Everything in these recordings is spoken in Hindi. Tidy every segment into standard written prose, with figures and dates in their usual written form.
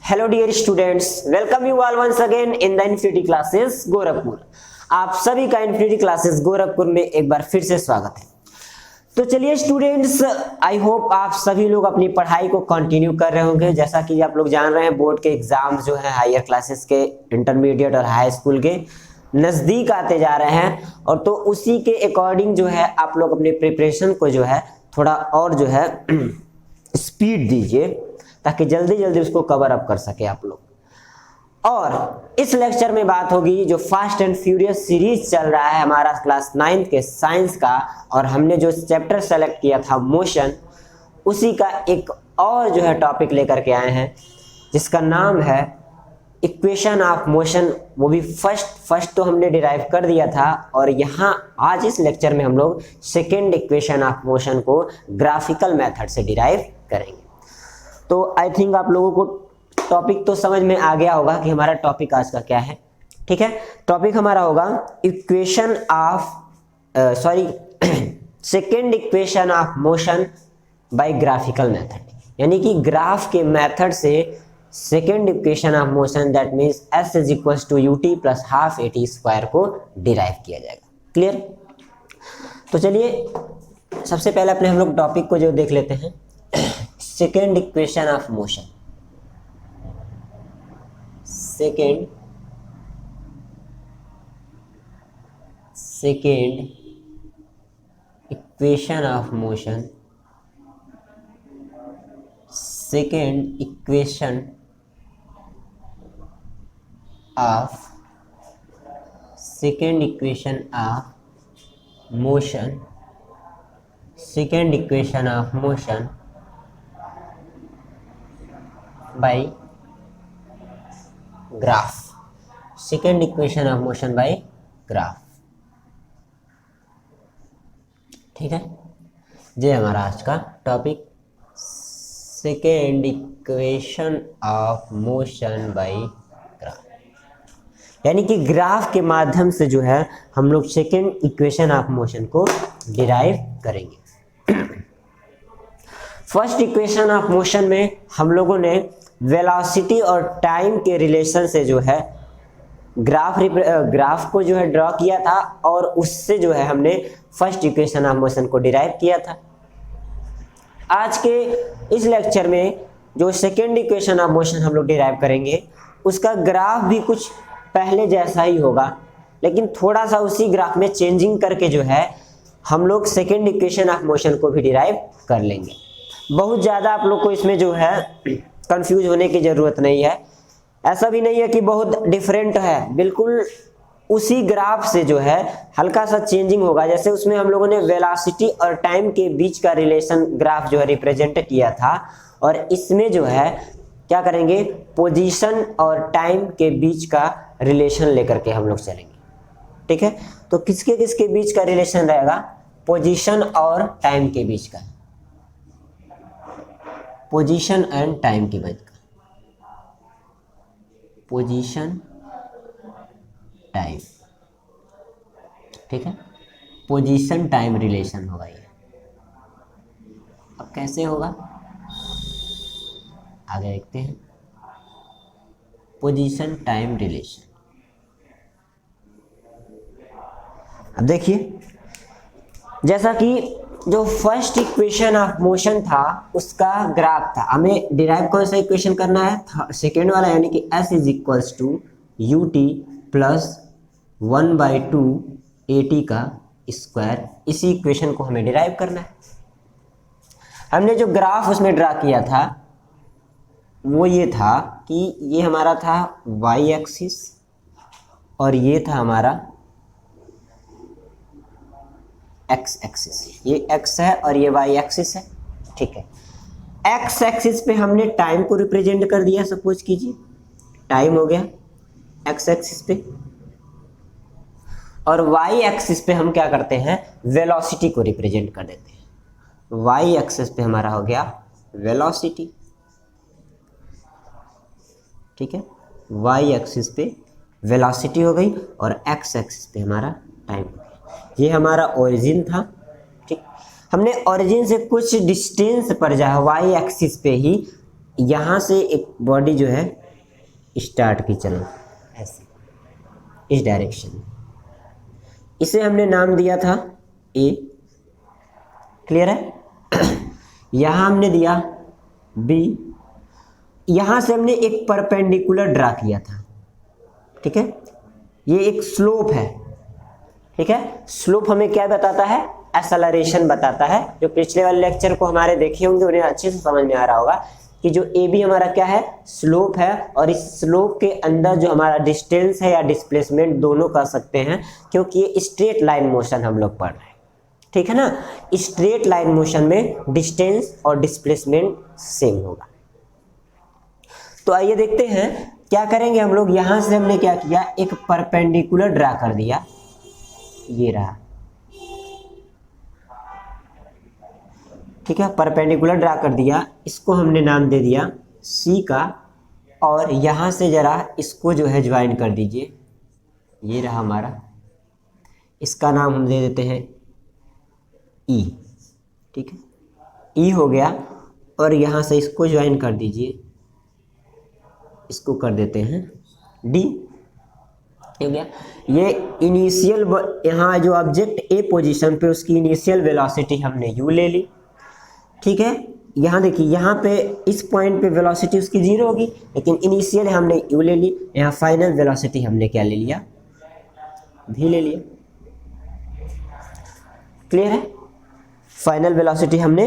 Hello dear students, welcome you all once again in the infinity classes Gorakhpur. आप सभी का इन्फिनिटी क्लासेस गोरखपुर में एक बार फिर से स्वागत है। तो चलिए स्टूडेंट्स, आई होप आप सभी लोग अपनी पढ़ाई को कंटिन्यू कर रहे होंगे। जैसा कि आप लोग जान रहे हैं, बोर्ड के एग्जाम जो है हायर क्लासेस के, इंटरमीडिएट और हाई स्कूल के नज़दीक आते जा रहे हैं, और तो उसी के अकॉर्डिंग जो है आप लोग अपने प्रिपरेशन को जो है थोड़ा और जो है स्पीड दीजिए, ताकि जल्दी जल्दी उसको कवर अप कर सके आप लोग। और इस लेक्चर में बात होगी जो फास्ट एंड फ्यूरियस सीरीज चल रहा है हमारा क्लास 9th के साइंस का, और हमने जो चैप्टर सेलेक्ट किया था मोशन, उसी का एक और जो है टॉपिक लेकर के आए हैं जिसका नाम है इक्वेशन ऑफ मोशन। वो भी फर्स्ट तो हमने डिराइव कर दिया था, और यहाँ आज इस लेक्चर में हम लोग सेकेंड इक्वेशन ऑफ मोशन को ग्राफिकल मेथड से डिराइव करेंगे। तो आई थिंक आप लोगों को टॉपिक तो समझ में आ गया होगा कि हमारा टॉपिक आज का क्या है। ठीक है, टॉपिक हमारा होगा equation of second equation of motion by graphical method, यानी कि ग्राफ के मेथड से second equation of motion, that means s is equals to ut plus half at square को डिराइव किया जाएगा। क्लियर? तो चलिए सबसे पहले अपने हम लोग टॉपिक को जो देख लेते हैं, second equation of motion. Second equation of motion, second equation of motion, second equation of motion by graph, second equation of motion by graph। ठीक है, ये हमारा आज का topic, second equation of motion by graph, यानी कि ग्राफ के माध्यम से जो है हम लोग सेकेंड इक्वेशन ऑफ मोशन को डिराइव करेंगे। फर्स्ट इक्वेशन ऑफ मोशन में हम लोगों ने वेलोसिटी और टाइम के रिलेशन से जो है ग्राफ को जो है ड्रॉ किया था, और उससे जो है हमने फर्स्ट इक्वेशन ऑफ मोशन को डिराइव किया था। आज के इस लेक्चर में जो सेकेंड इक्वेशन ऑफ मोशन हम लोग डिराइव करेंगे, उसका ग्राफ भी कुछ पहले जैसा ही होगा, लेकिन थोड़ा सा उसी ग्राफ में चेंजिंग करके जो है हम लोग सेकेंड इक्वेशन ऑफ मोशन को भी डिराइव कर लेंगे। बहुत ज़्यादा आप लोग को इसमें जो है कंफ्यूज होने की ज़रूरत नहीं है। ऐसा भी नहीं है कि बहुत डिफरेंट है, बिल्कुल उसी ग्राफ से जो है हल्का सा चेंजिंग होगा। जैसे उसमें हम लोगों ने वेलोसिटी और टाइम के बीच का रिलेशन ग्राफ जो है रिप्रेजेंट किया था, और इसमें जो है क्या करेंगे, पोजीशन और टाइम के बीच का रिलेशन लेकर के हम लोग चलेंगे। ठीक है, तो किसके किसके बीच का रिलेशन रहेगा? पोजीशन और टाइम के बीच का, पोजीशन एंड टाइम के बीच का, पोजीशन टाइम। ठीक है, पोजीशन टाइम रिलेशन होगा ये। अब कैसे होगा आगे देखते हैं। पोजीशन टाइम रिलेशन, अब देखिए, जैसा कि जो फर्स्ट इक्वेशन ऑफ मोशन था उसका ग्राफ था, हमें डिराइव कौन सा इक्वेशन करना है? सेकेंड वाला, यानी कि s is equals to ut plus 1/2 at का स्क्वायर। इसी इक्वेशन को हमें डिराइव करना है। हमने जो ग्राफ उसमें ड्रा किया था वो ये था कि ये हमारा था y एक्सिस, और ये था हमारा x एक्सिस। ये x है और ये y एक्सिस है। ठीक है, x एक्सिस पे हमने टाइम को रिप्रेजेंट कर दिया, सपोज कीजिए टाइम हो गया x एक्सिस पे, और y एक्सिस पे हम क्या करते हैं, वेलोसिटी को रिप्रेजेंट कर देते हैं। y एक्सिस पे हमारा हो गया वेलोसिटी। ठीक है, y एक्सिस पे वेलोसिटी हो गई, और x एक्सिस पे हमारा टाइम हो गया। ये हमारा ओरिजिन था। ठीक, हमने ओरिजिन से कुछ डिस्टेंस पर जो है वाई एक्सिस पे ही यहाँ से एक बॉडी जो है स्टार्ट की चलना ऐसे, इस डायरेक्शन में। इसे हमने नाम दिया था ए, क्लियर है। यहाँ हमने दिया बी, यहाँ से हमने एक परपेंडिकुलर ड्रा किया था, ठीक है। ये एक स्लोप है, ठीक है। स्लोप हमें क्या बताता है, एक्सेलरेशन बताता है। जो पिछले वाले लेक्चर को हमारे देखे होंगे उन्हें अच्छे से समझ में आ रहा होगा कि जो ए बी हमारा क्या है, स्लोप है। और इस स्लोप के अंदर जो हमारा डिस्टेंस है या डिस्प्लेसमेंट दोनों कह सकते हैं, क्योंकि ये स्ट्रेट लाइन मोशन हम लोग पढ़ रहे हैं, ठीक है ना। स्ट्रेट लाइन मोशन में डिस्टेंस और डिस्प्लेसमेंट सेम होगा। तो आइए देखते हैं क्या करेंगे हम लोग। यहां से हमने क्या किया, एक परपेंडिकुलर ड्रा कर दिया, ये रहा, ठीक है। परपेंडिकुलर ड्रा कर दिया, इसको हमने नाम दे दिया सी का। और यहां से जरा इसको जो है ज्वाइन कर दीजिए, ये रहा हमारा, इसका नाम हम दे देते हैं ई, ठीक है। ई हो गया। और यहां से इसको ज्वाइन कर दीजिए, इसको कर देते हैं डी, हो गया। ये इनिशियल, यहाँ जो ऑब्जेक्ट ए पोजीशन पे उसकी इनिशियल वेलोसिटी हमने यू ले ली, ठीक है। यहाँ देखिए, यहाँ पे इस पॉइंट पे वेलोसिटी उसकी जीरो होगी, लेकिन इनिशियल हमने यू ले ली। यहाँ फाइनल वेलोसिटी हमने क्या ले लिया, भी ले लिया, क्लियर है। फाइनल वेलोसिटी हमने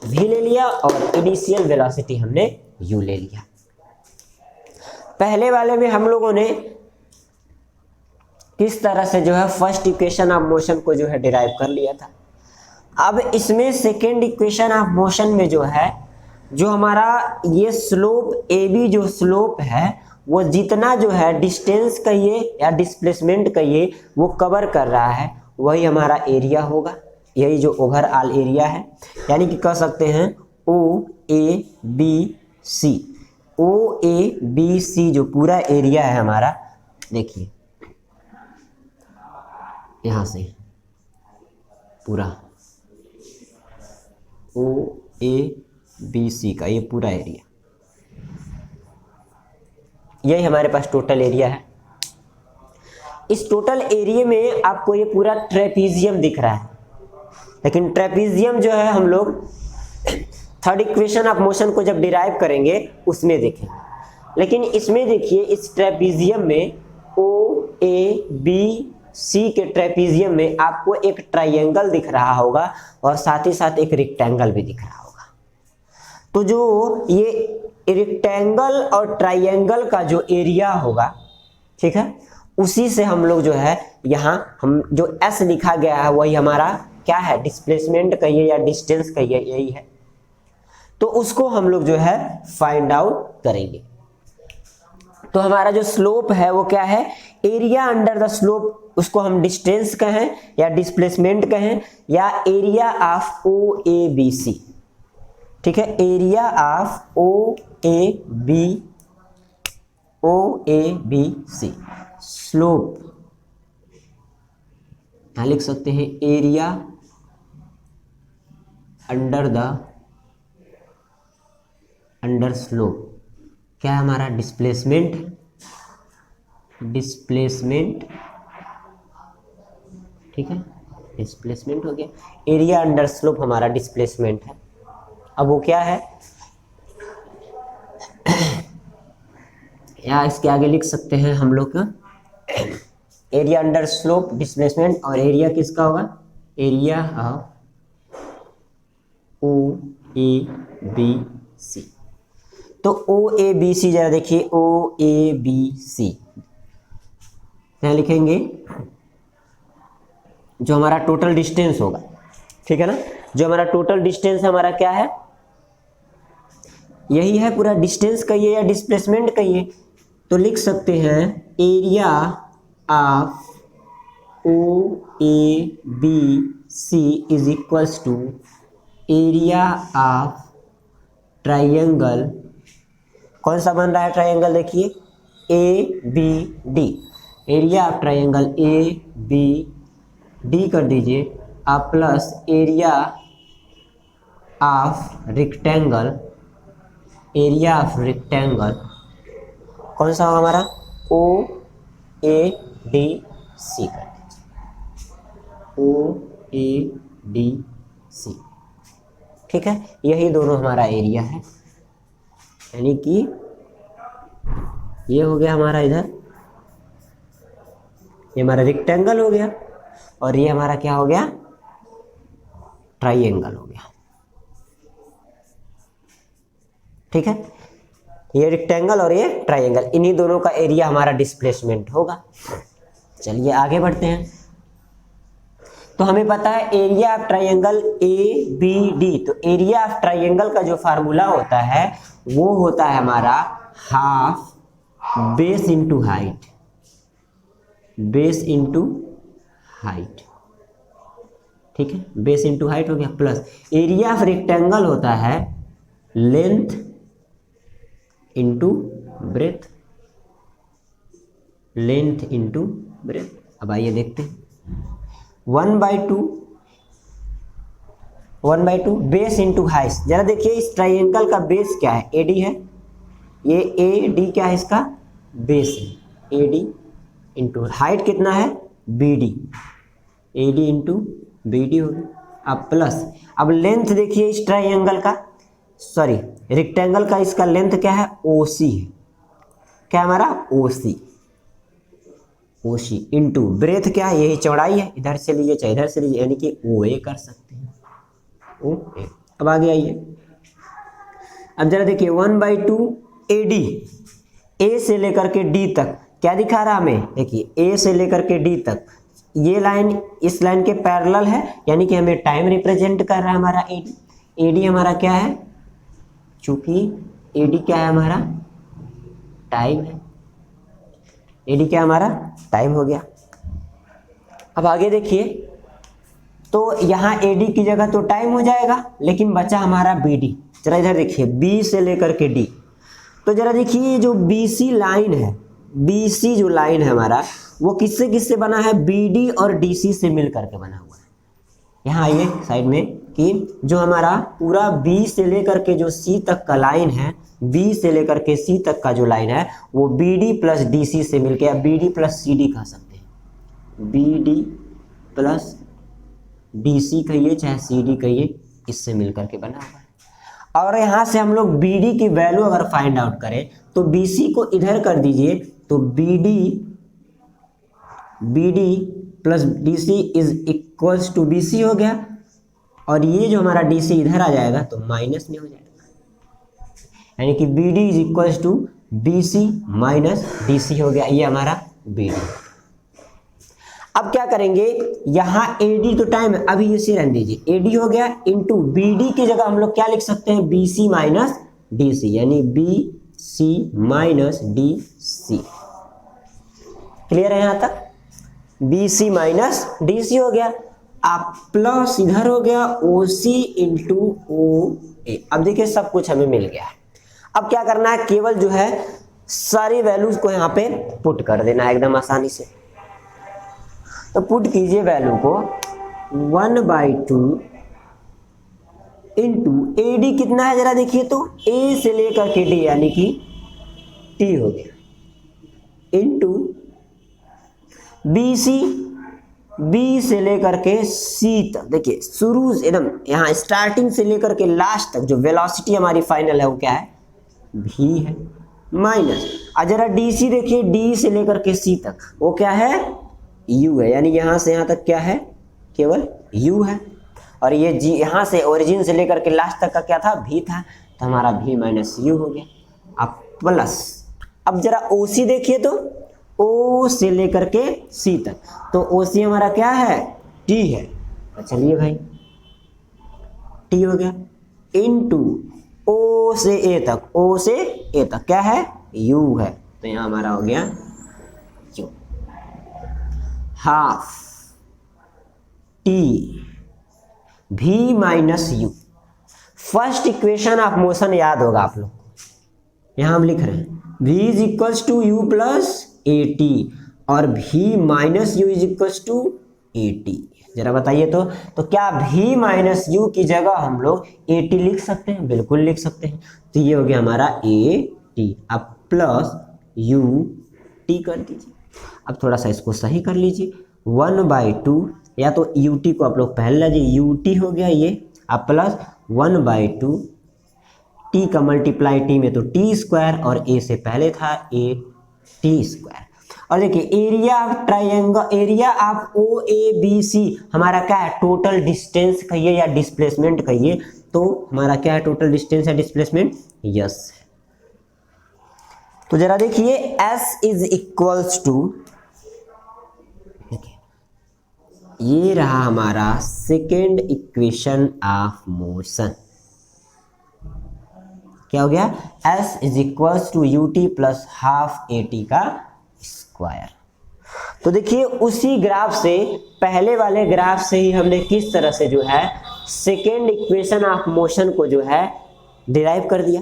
भी ले लिया और इनिशियल वेलोसिटी हमने यू ले लिया। पहले वाले में हम लोगों ने किस तरह से जो है फर्स्ट इक्वेशन ऑफ मोशन को जो है डिराइव कर लिया था। अब इसमें सेकेंड इक्वेशन ऑफ मोशन में जो है, जो हमारा ये स्लोप ए बी जो स्लोप है, वो जितना जो है डिस्टेंस कहिए या डिस्प्लेसमेंट कहिए वो कवर कर रहा है, वही हमारा एरिया होगा। यही जो ओवरऑल एरिया है, यानी कि कह सकते हैं ओ A B C. O A B सी जो पूरा एरिया है हमारा, देखिए यहां से पूरा ओ ए बी सी का ये पूरा एरिया, यही हमारे पास टोटल एरिया है। इस टोटल एरिया में आपको ये पूरा ट्रेपीजियम दिख रहा है, लेकिन ट्रेपीजियम जो है हम लोग थर्ड इक्वेशन ऑफ मोशन को जब डिराइव करेंगे उसमें देखेंगे। लेकिन इसमें देखिए, इस ट्रेपीजियम में ओ ए बी सी के ट्रेपीजियम में आपको एक ट्राइंगल दिख रहा होगा और साथ ही साथ एक रेक्टेंगल भी दिख रहा होगा। तो जो ये रेक्टेंगल और ट्राइंगल का जो एरिया होगा, ठीक है, उसी से हम लोग जो है यहाँ हम जो एस लिखा गया है वही हमारा क्या है, डिस्प्लेसमेंट कहिए या डिस्टेंस कहिए, यही है। तो उसको हम लोग जो है फाइंड आउट करेंगे। तो हमारा जो स्लोप है वो क्या है, एरिया अंडर द स्लोप, उसको हम डिस्टेंस कहें या डिस्प्लेसमेंट कहें या area of O A B C, ठीक है। Area of O A B C slope, यहां लिख सकते हैं एरिया अंडर स्लोप। क्या है हमारा, डिस्प्लेसमेंट, ठीक है, डिस्प्लेसमेंट हो गया। एरिया अंडर स्लोप हमारा डिस्प्लेसमेंट है। अब वो क्या है, या इसके आगे लिख सकते हैं हम लोग का एरिया अंडर स्लोप डिस्प्लेसमेंट, और एरिया किसका होगा, area of O A B C. तो ओ ए बी सी जरा देखिए, ओ ए बी सी यहाँ लिखेंगे जो हमारा टोटल डिस्टेंस होगा, ठीक है ना। जो हमारा टोटल डिस्टेंस हमारा क्या है, यही है पूरा डिस्टेंस कहिए या डिस्प्लेसमेंट कहिए। तो लिख सकते हैं area of O A B C is equals to area of triangle. कौन सा बन रहा है ट्राइंगल, देखिए A B D. Area of triangle A B D कर दीजिए आप, plus area of rectangle area of rectangle कौन सा होगा हमारा, ओ ए डी सी कर दीजिए, ओ ए डी सी। ठीक है, यही दोनों हमारा एरिया है, यानी कि ये हो गया हमारा इधर, ये हमारा रेक्टेंगल हो गया और ये हमारा क्या हो गया, ट्राइएंगल हो गया। ठीक है, ये रेक्टेंगल और ये ट्राइएंगल, इन्हीं दोनों का एरिया हमारा डिस्प्लेसमेंट होगा। चलिए आगे बढ़ते हैं। तो हमें पता है area of triangle A B D, तो एरिया ऑफ ट्राइएंगल का जो फार्मूला होता है वो होता है हमारा half base into height, base into height. ठीक है, बेस इंटू हाइट हो गया, प्लस एरिया ऑफ रेक्टेंगल होता है length into breadth, length into breadth. अब आइए देखते हैं, 1/2 बेस इंटू हाइट। जरा देखिए इस ट्राइएंगल का बेस क्या है, एडी है, ये ए डी क्या है, इसका बेस है ए डी, इंटू हाइट कितना है B D, A D into B D होगी। अब प्लस, अब लेंथ देखिए इस ट्राइएंगल का, सॉरी रेक्टेंगल का, इसका लेंथ क्या है, ओ सी है, क्या हमारा ओ सी, ओ सी इंटू ब्रेथ क्या है, यही चौड़ाई है, इधर से लीजिए चाहे इधर से लीजिए, यानी कि ओ ए कर सकते हैं, ओ ए। अब आगे आइए, अब जरा देखिए 1/2 ए डी, ए से लेकर के डी तक क्या दिखा रहा हमें, देखिए ए से लेकर के डी तक ये लाइन इस लाइन के पैरेलल है, यानी कि हमें टाइम रिप्रेजेंट कर रहा है हमारा एडी। एडी हमारा क्या है, चूंकि एडी क्या है हमारा टाइम है, एडी क्या हमारा टाइम हो गया। अब आगे देखिए, तो यहाँ एडी की जगह तो टाइम हो जाएगा, लेकिन बचा हमारा बीडी। जरा इधर देखिए, बी से लेकर के डी, तो जरा देखिए जो बीसी लाइन है, बीसी जो लाइन है हमारा, वो किससे किससे बना है, बीडी और डीसी से मिल करके बना हुआ है। यहाँ आइए साइड में, कि जो हमारा पूरा बी से लेकर के जो सी तक का लाइन है, बी से लेकर के सी तक का जो लाइन है, वो B D plus D C से मिलकर, या B D plus C D कह सकते हैं, B D plus D C कहिए चाहे सी डी कहिए, इससे मिलकर के बना हुआ है। और यहाँ से हम लोग बी डी की वैल्यू अगर फाइंड आउट करें, तो बी सी को इधर कर दीजिए, तो B D plus D C is equals to B C हो गया, और ये जो हमारा डी सी इधर आ जाएगा तो माइनस में हो जाएगा, यानी कि B D is equals to B C minus D C हो गया, ये हमारा बी डी। अब क्या करेंगे, यहाँ ए डी तो टाइम है, अभी इसे रहने दीजिए, ए डी हो गया इंटू बी डी की जगह हम लोग क्या लिख सकते हैं, B C minus D C, यानी B C minus D C. Clear है यहाँ तक, B C minus D C हो गया। आप प्लस इधर हो गया ओ सी इंटू ओ ए। अब देखिए सब कुछ हमें मिल गया है। अब क्या करना है, केवल जो है सारी वैल्यूज को यहाँ पे पुट कर देना है एकदम आसानी से। तो पुट कीजिए वैल्यू को, 1/2 इंटू ए डी कितना है जरा देखिए, तो ए से लेकर के डी यानी कि टी हो गया, इंटू बी सी, बी से लेकर के सी तक, देखिए शुरू एकदम यहाँ स्टार्टिंग से लेकर के लास्ट तक जो वेलोसिटी हमारी फाइनल है वो क्या है, भी है, माइनस। और जरा डी सी देखिए, डी से लेकर के सी तक वो क्या है, यू है, यानी यहाँ से यहाँ तक क्या है, केवल यू है। और ये जी यहाँ से ओरिजिन से लेकर के लास्ट तक का क्या था, भी था, तो हमारा भी माइनस यू हो गया। अब प्लस, अब जरा ओ सी देखिए, तो ओ से लेकर के सी तक, तो ओ सी हमारा क्या है, टी है, तो चलिए भाई टी हो गया, इनटू ओ से ए तक, ओ से ए तक क्या है, यू है, तो यहाँ हमारा हो गया यू, हाफ टी भी minus you. First equation of motion याद होगा आप लोग, यहां हम लिख रहे हैं v is equals to u plus a t, और v minus u is equals to 80। जरा बताइए तो क्या v माइनस यू की जगह हम लोग 80 लिख सकते हैं? बिल्कुल लिख सकते हैं। तो ये हो गया हमारा 80, अब प्लस यू टी कर दीजिए। अब थोड़ा सा इसको सही कर लीजिए, 1/2 या तो यू टी को आप लोग पहले लीजिए, यू टी हो गया ये, अब प्लस 1/2 टी का मल्टीप्लाई टी में तो टी स्क्वायर और ए से पहले था ए टी स्क्वायर। और देखिए area of triangle, area of O A B C हमारा क्या है? टोटल डिस्टेंस कहिए या डिस्प्लेसमेंट कहिए, तो हमारा क्या है? टोटल डिस्टेंस या डिस्प्लेसमेंट? यस। तो जरा देखिए S इज इक्वल्स टू, ये रहा हमारा सेकेंड इक्वेशन ऑफ मोशन। क्या हो गया? S is equals to u t plus half a t का स्क्वायर। तो देखिए उसी ग्राफ से, पहले वाले ग्राफ से ही हमने किस तरह से जो है सेकेंड इक्वेशन ऑफ मोशन को जो है डिराइव कर दिया।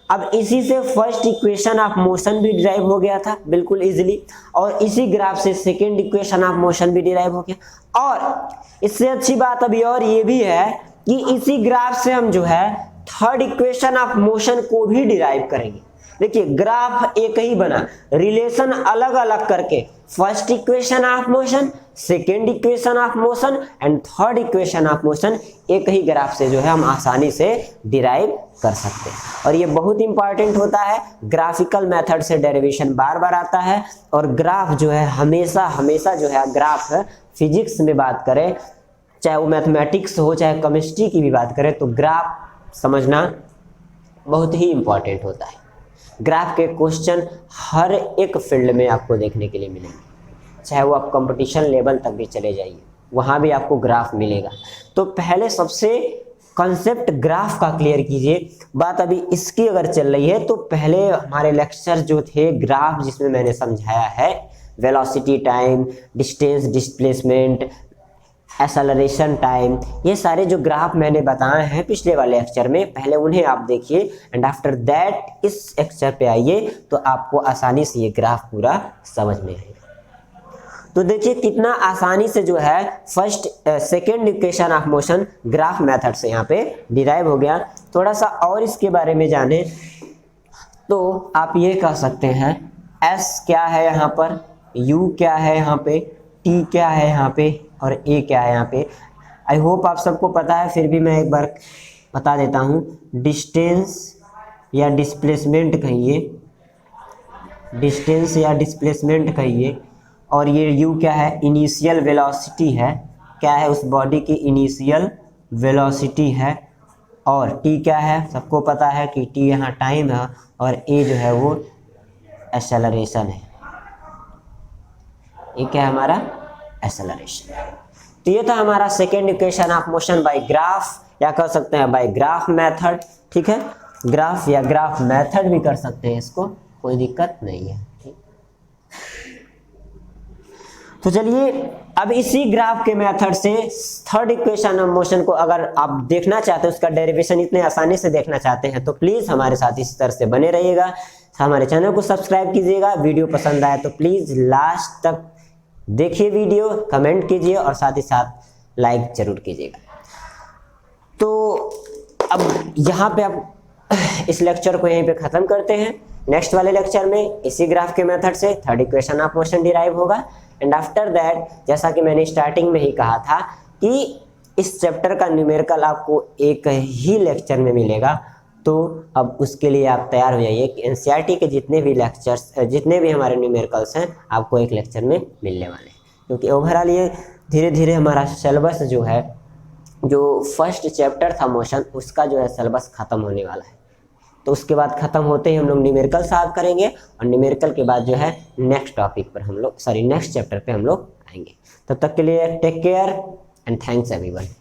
अब इसी से फर्स्ट इक्वेशन ऑफ मोशन भी डिराइव हो गया था बिल्कुल इजीली, और इसी ग्राफ से सेकेंड इक्वेशन ऑफ मोशन भी डिराइव हो गया। और इससे अच्छी बात अभी और ये भी है कि इसी ग्राफ से हम जो है थर्ड इक्वेशन ऑफ मोशन को भी डिराइव करेंगे। देखिए ग्राफ एक ही बना, रिलेशन अलग अलग करके first equation of motion, second equation of motion and third equation of motion एक ही ग्राफ से जो है हम आसानी से डिराइव कर सकते हैं। और ये बहुत इंपॉर्टेंट होता है, ग्राफिकल मेथड से डेरिवेशन बार बार आता है। और ग्राफ जो है हमेशा हमेशा जो है ग्राफ फिजिक्स में बात करें, चाहे वो मैथमेटिक्स हो चाहे केमिस्ट्री की भी बात करें, तो ग्राफ समझना बहुत ही इंपॉर्टेंट होता है। ग्राफ के क्वेश्चन हर एक फील्ड में आपको देखने के लिए मिलेंगे, चाहे वो आप कंपटीशन लेवल तक भी चले जाइए, वहाँ भी आपको ग्राफ मिलेगा। तो पहले सबसे कॉन्सेप्ट ग्राफ का क्लियर कीजिए। बात अभी इसकी अगर चल रही है तो पहले हमारे लेक्चर जो थे ग्राफ जिसमें मैंने समझाया है velocity time, distance displacement, acceleration time, ये सारे जो ग्राफ मैंने बताए हैं पिछले वाले लेक्चर में, पहले उन्हें आप देखिए एंड आफ्टर दैट इस लेक्चर पे आइए तो आपको आसानी से ये ग्राफ पूरा समझ में आएगा। तो देखिए कितना आसानी से जो है first second equation of motion graph method से यहाँ पे डिराइव हो गया। थोड़ा सा और इसके बारे में जाने तो आप ये कह सकते हैं S क्या है यहाँ पर, U क्या है यहाँ पे, T क्या है यहाँ पे और A क्या है यहाँ पे। आई होप आप सबको पता है, फिर भी मैं एक बार बता देता हूँ। डिस्टेंस या डिस्प्लेसमेंट कहिए, डिस्टेंस या डिस्प्लेसमेंट कहिए, और ये U क्या है? इनिशियल वेलोसिटी है, क्या है? उस बॉडी की इनिशियल वेलोसिटी है। और T क्या है? सबको पता है कि T यहाँ टाइम है और A जो है वो एक्सेलरेशन है। ये क्या है हमारा? एक्सेलरेशन। तो ये था हमारा second equation of motion by graph, या कह सकते हैं बाय ग्राफ मेथड। ठीक है, ग्राफ या ग्राफ मेथड भी कर सकते हैं, इसको कोई दिक्कत नहीं है। ठीक, तो चलिए अब इसी ग्राफ के मेथड से थर्ड इक्वेशन ऑफ मोशन को अगर आप देखना चाहते हैं, उसका डेरिवेशन इतने आसानी से देखना चाहते हैं, तो प्लीज हमारे साथ इस तरह से बने रहिएगा। हमारे चैनल को सब्सक्राइब कीजिएगा। वीडियो पसंद आए तो प्लीज लास्ट तक देखिए वीडियो, कमेंट कीजिए और साथ ही साथ लाइक जरूर कीजिएगा। तो अब यहाँ पे आप इस लेक्चर को यहीं पे ख़त्म करते हैं। नेक्स्ट वाले लेक्चर में इसी ग्राफ के मेथड से third equation of motion derive होगा एंड आफ्टर दैट, जैसा कि मैंने स्टार्टिंग में ही कहा था कि इस चैप्टर का न्यूमेरिकल आपको एक ही लेक्चर में मिलेगा। तो अब उसके लिए आप तैयार हो जाइए कि एनसीईआरटी के जितने भी लेक्चर्स, जितने भी हमारे न्यूमेरिकल्स हैं, आपको एक लेक्चर में मिलने वाले हैं। क्योंकि ओवरऑल ये धीरे धीरे हमारा सिलेबस जो है, जो फर्स्ट चैप्टर था मोशन, उसका जो है सिलेबस ख़त्म होने वाला है। तो उसके बाद ख़त्म होते ही हम लोग न्यूमेरिकल सॉल्व करेंगे और न्यूमेरिकल के बाद जो है नेक्स्ट टॉपिक पर हम लोग, नेक्स्ट चैप्टर पे हम लोग आएंगे। तब तक के लिए take care and thanks everyone.